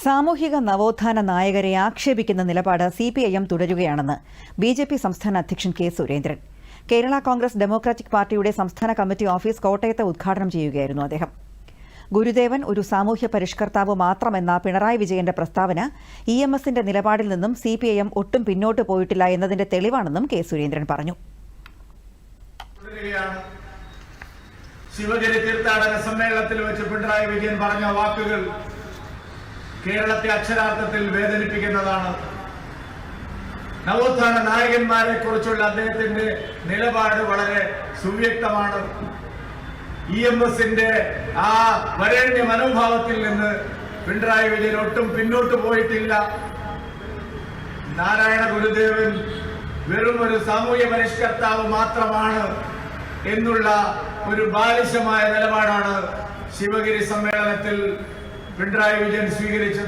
സാമൂഹിക നവോത്ഥാന നായകരെ ആക്ഷേപിക്കുന്ന നിലപാട് CPIM തുടരുകയാണെന്ന് BJP സംസ്ഥാന അധ്യക്ഷൻ കെ സുരേന്ദ്രൻ. കേരള കോൺഗ്രസ് ഡെമോക്രാറ്റിക് പാർട്ടിയുടെ സംസ്ഥാന കമ്മിറ്റി ഓഫീസ് കോട്ടയത്ത് ഉദ്ഘാടനം ചെയ്യുകയായിരുന്നു അദ്ദേഹം. ഗുരുദേവൻ ഒരു സാമൂഹ്യ പരിഷ്കർത്താവ് മാത്രമെന്ന പിണറായി വിജയന്റെ പ്രസ്താവന EMSന്റെ നിലപാടിൽ നിന്നും CPIM ഒട്ടും പിന്നോട്ട് പോയിട്ടില്ല എന്നതിന്റെ തെളിവാണെന്നും കെ സുരേന്ദ്രൻ പറഞ്ഞു. ശിവഗിരി തീർത്ഥാടന സമ്മേളനത്തിൽ വെച്ച് പിണറായി വിജയൻ പറഞ്ഞ വാക്കുകൾ കേരളത്തെ അക്ഷരാർത്ഥത്തിൽ വേദനിപ്പിക്കുന്നതാണ്. നവോത്ഥാന നായകന്മാരെ കുറിച്ചുള്ള അദ്ദേഹത്തിന്റെ നിലപാട് വളരെ സുവ്യക്തമാണ്. EMSന്റെ ആ വരേണ്യ മനോഭാവത്തിൽ നിന്ന് പിണറായി വിജയൻ ഒട്ടും പിന്നോട്ട് പോയിട്ടില്ല. നാരായണ ഗുരുദേവൻ വെറും ഒരു സാമൂഹ്യ പരിഷ്കർത്താവ് മാത്രമാണ് എന്നുള്ള ഒരു ബാലിശമായ നിലപാടാണ് ശിവഗിരി സമ്മേളനത്തിൽ പിണറായി വിജയൻ സ്വീകരിച്ചത്.